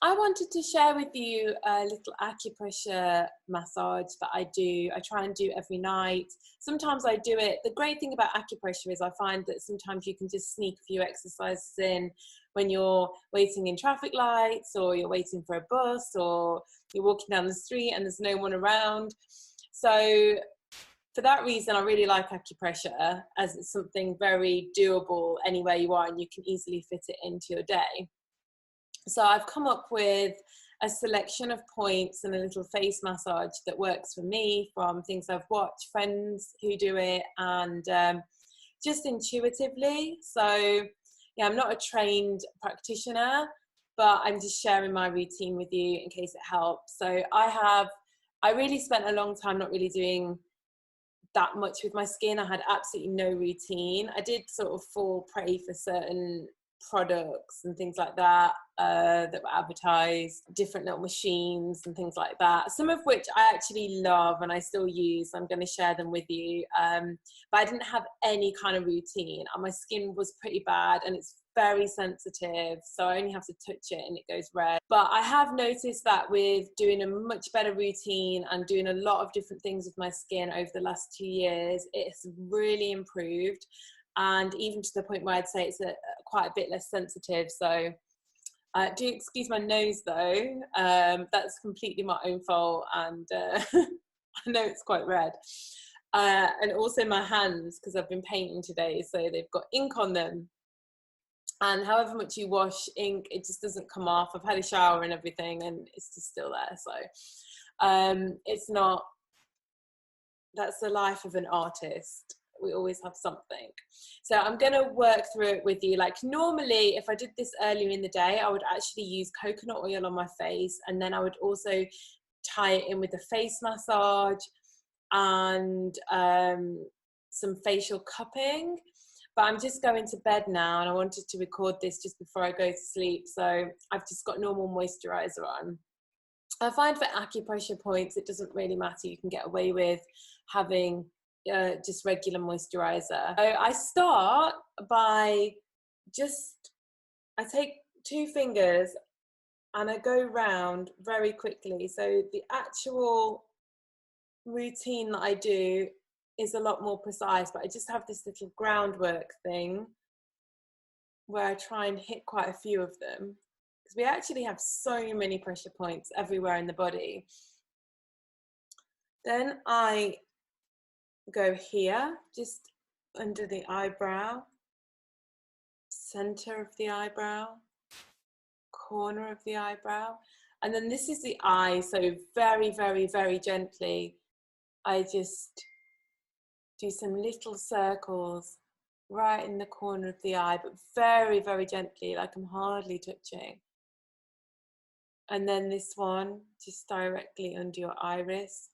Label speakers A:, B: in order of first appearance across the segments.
A: I wanted to share with you a little acupressure massage that I do. I try and do every night. Sometimes I do it. The great thing about acupressure is I find that sometimes you can just sneak a few exercises in when you're waiting in traffic lights, or you're waiting for a bus, or you're walking down the street and there's no one around. So for that reason, I really like acupressure, as it's something very doable anywhere you are and you can easily fit it into your day. So I've come up with a selection of points and a little face massage that works for me, from things I've watched, friends who do it, and just intuitively. So yeah, I'm not a trained practitioner, but I'm just sharing my routine with you in case it helps. So I really spent a long time not really doing that much with my skin. I had absolutely no routine. I did sort of fall prey for certain products and things like that that were advertised, different little machines and things like that, some of which I actually love and I still use. I'm going to share them with you, but I didn't have any kind of routine, and my skin was pretty bad and it's very sensitive, so I only have to touch it and it goes red. But I have noticed that with doing a much better routine and doing a lot of different things with my skin over the last 2 years, it's really improved, and even to the point where I'd say it's quite a bit less sensitive. So do excuse my nose though, that's completely my own fault, and I know it's quite red. And also my hands, because I've been painting today, so they've got ink on them, and however much you wash ink, it just doesn't come off. I've had a shower and everything and it's just still there. So it's not, that's the life of an artist. We always have something. So I'm going to work through it with you. Like normally, if I did this earlier in the day, I would actually use coconut oil on my face, and then I would also tie it in with a face massage and some facial cupping. But I'm just going to bed now, and I wanted to record this just before I go to sleep. So I've just got normal moisturizer on. I find for acupressure points, it doesn't really matter. You can get away with having just regular moisturizer. So I start by I take 2 fingers and I go round very quickly. So the actual routine that I do is a lot more precise, but I just have this little groundwork thing where I try and hit quite a few of them, because we actually have so many pressure points everywhere in the body. Then I go here, just under the eyebrow, center of the eyebrow, corner of the eyebrow, and then this is the eye. So very, very, very gently, I just do some little circles right in the corner of the eye, but very, very gently, like I'm hardly touching. And then this one, just directly under your iris.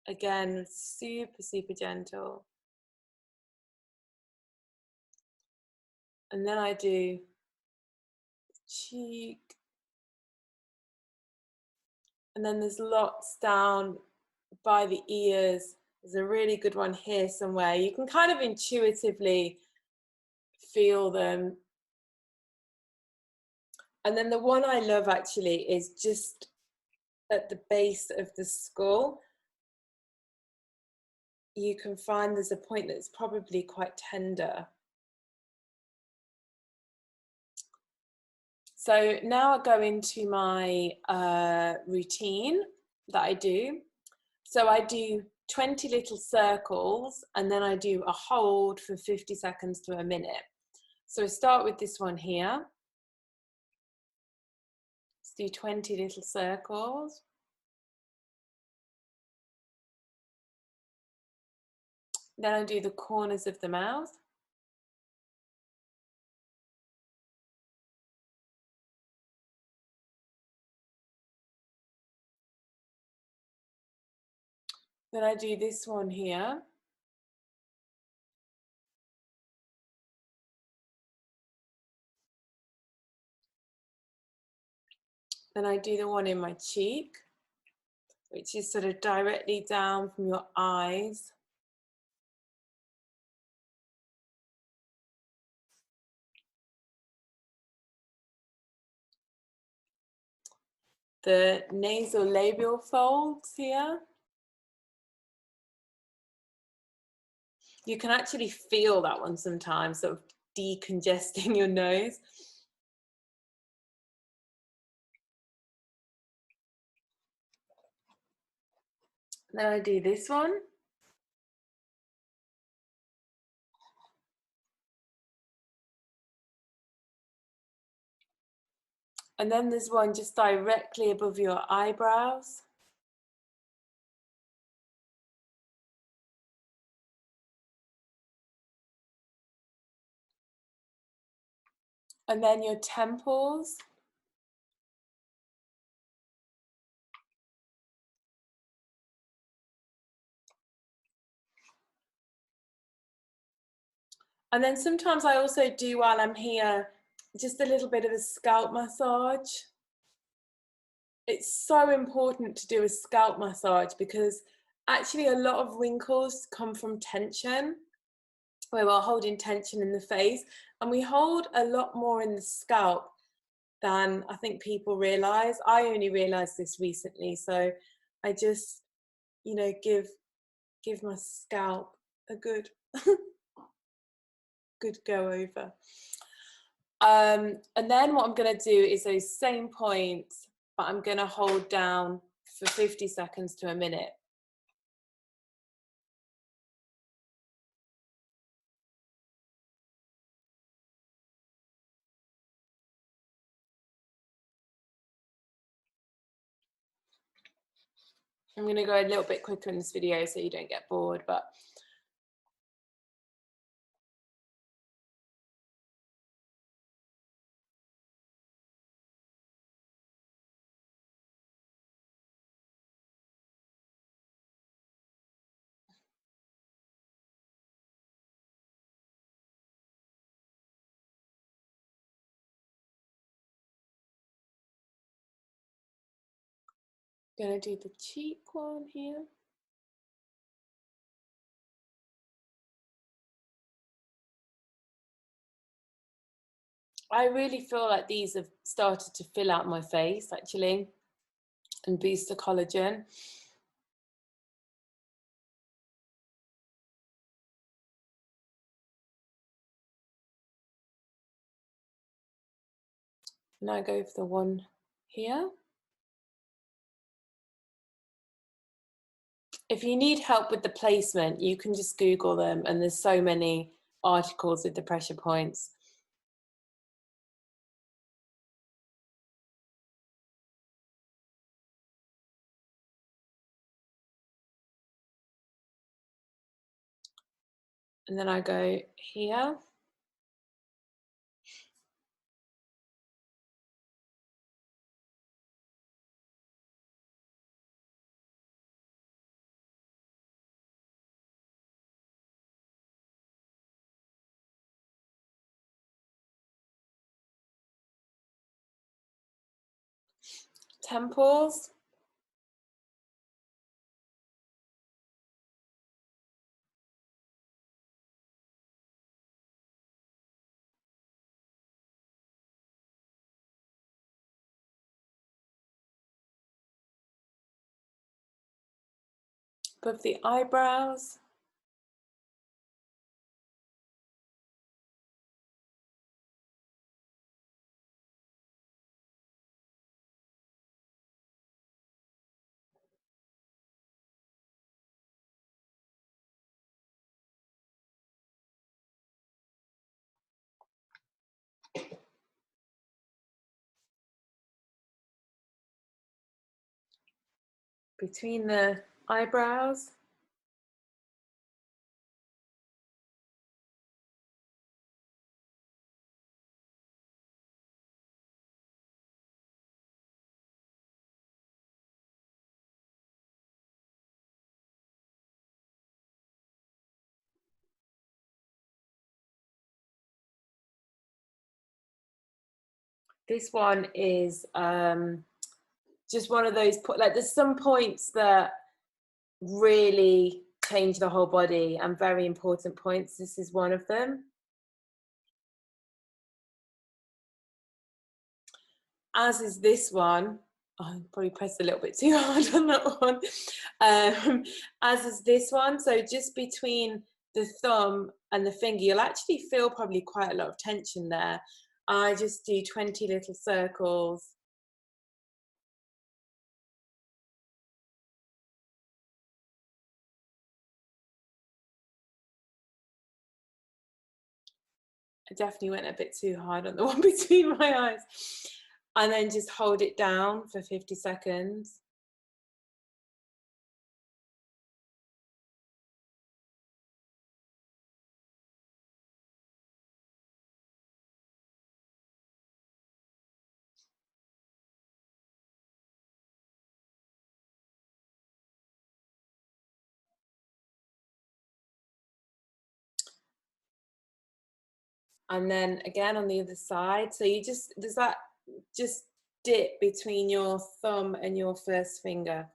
A: Again, super, super gentle. And then I do cheek. And then there's lots down by the ears. There's a really good one here somewhere. You can kind of intuitively feel them. And then the one I love actually is just at the base of the skull. You can find there's a point that's probably quite tender. So now I go into my routine that I do. So I do 20 little circles, and then I do a hold for 50 seconds to a minute. So I start with this one here. Let's do 20 little circles. Then I do the corners of the mouth. Then I do this one here. Then I do the one in my cheek, which is sort of directly down from your eyes. the nasal labial folds here. You can actually feel that one sometimes, sort of decongesting your nose. Then I do this one. And then there's one just directly above your eyebrows. And then your temples. And then sometimes I also do, while I'm here, just a little bit of a scalp massage. It's so important to do a scalp massage because actually a lot of wrinkles come from tension, where we're holding tension in the face, and we hold a lot more in the scalp than I think people realize. I only realized this recently, so I just, you know, give my scalp a good good go over. And then what I'm going to do is those same points, but I'm going to hold down for 50 seconds to a minute. I'm going to go a little bit quicker in this video so you don't get bored, but I'm going to do the cheek one here. I really feel like these have started to fill out my face actually and boost the collagen. And I go for the one here. If you need help with the placement, you can just Google them, and there's so many articles with the pressure points. And then I go here. Temples. Above the eyebrows. Between the eyebrows. This one is just one of those, like there's some points that really change the whole body and very important points. This is one of them. As is this one. I probably pressed a little bit too hard on that one. As is this one. So just between the thumb and the finger, you'll actually feel probably quite a lot of tension there. I just do 20 little circles. I definitely went a bit too hard on the one between my eyes. And then just hold it down for 50 seconds. And then again on the other side. So you just, there's that just dip between your thumb and your first finger.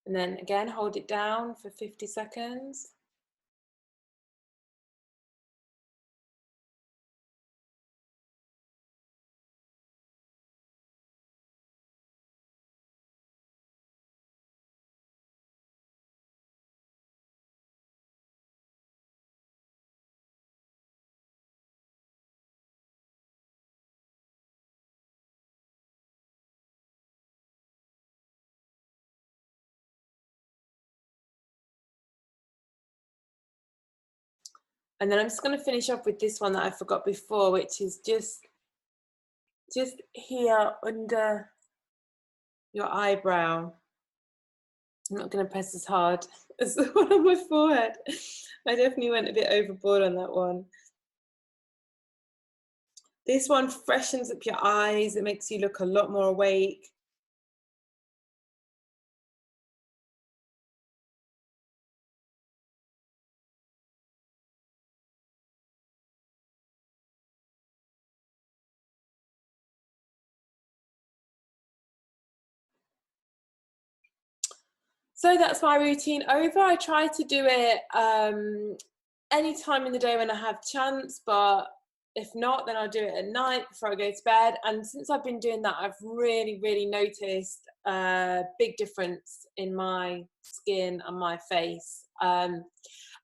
A: And then again, hold it down for 50 seconds. And then I'm just going to finish off with this one that I forgot before, which is just here under your eyebrow. I'm not going to press as hard as the one on my forehead. I definitely went a bit overboard on that one. This one freshens up your eyes. It makes you look a lot more awake. So that's my routine over. I try to do it any time in the day when I have chance, but if not, then I'll do it at night before I go to bed. And since I've been doing that, I've really noticed a big difference in my skin and my face. I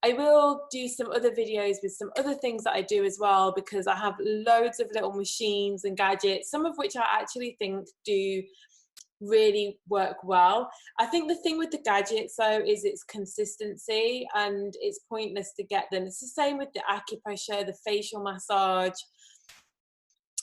A: will do some other videos with some other things that I do as well, because I have loads of little machines and gadgets, some of which I actually think do really work well. I think the thing with the gadgets though is its consistency, and it's pointless to get them. It's the same with the acupressure, the facial massage,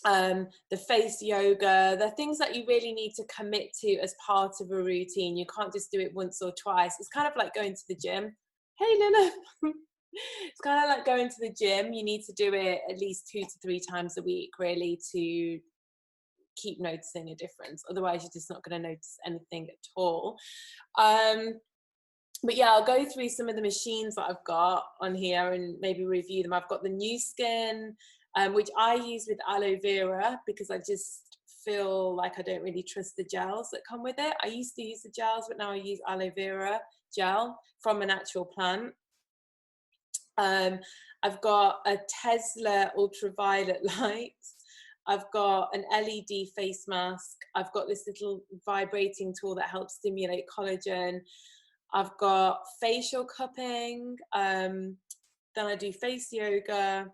A: the face yoga. They're things that you really need to commit to as part of a routine. You can't just do it once or twice. It's kind of like going to the gym. Hey Lilith. It's kind of like going to the gym. You need to do it at least 2 to 3 times a week really to keep noticing a difference. Otherwise you're just not going to notice anything at all. But yeah, I'll go through some of the machines that I've got on here and maybe review them. I've got the New Skin, which I use with aloe vera because I just feel like I don't really trust the gels that come with it. I used to use the gels, but now I use aloe vera gel from an actual plant. I've got a Tesla ultraviolet light. I've got an LED face mask. I've got this little vibrating tool that helps stimulate collagen. I've got facial cupping. Then I do face yoga.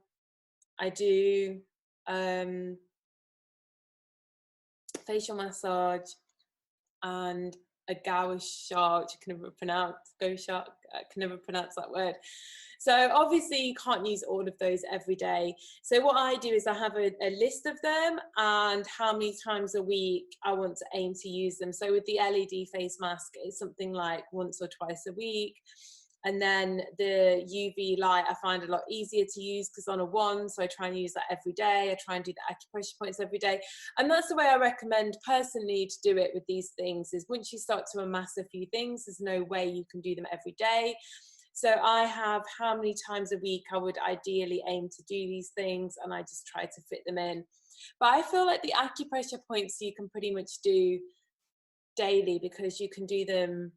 A: I do facial massage and a gouache, which I can never pronounce. I can never pronounce that word. So obviously you can't use all of those every day. So what I do is I have a list of them and how many times a week I want to aim to use them. So with the LED face mask, it's something like once or twice a week. And then the UV light I find a lot easier to use because on a wand, so I try and use that every day. I try and do the acupressure points every day. And that's the way I recommend personally to do it with these things, is once you start to amass a few things, there's no way you can do them every day. So I have how many times a week I would ideally aim to do these things, and I just try to fit them in. But I feel like the acupressure points you can pretty much do daily because you can do them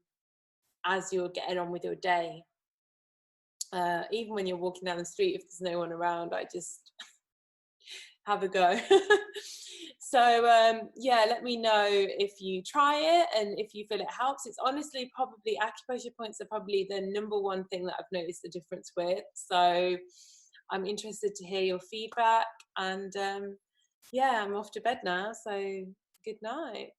A: as you're getting on with your day. Even when you're walking down the street, if there's no one around, I just have a go. So yeah, let me know if you try it and if you feel it helps. It's honestly probably, acupressure points are probably the number one thing that I've noticed the difference with. So I'm interested to hear your feedback, and yeah, I'm off to bed now, so good night.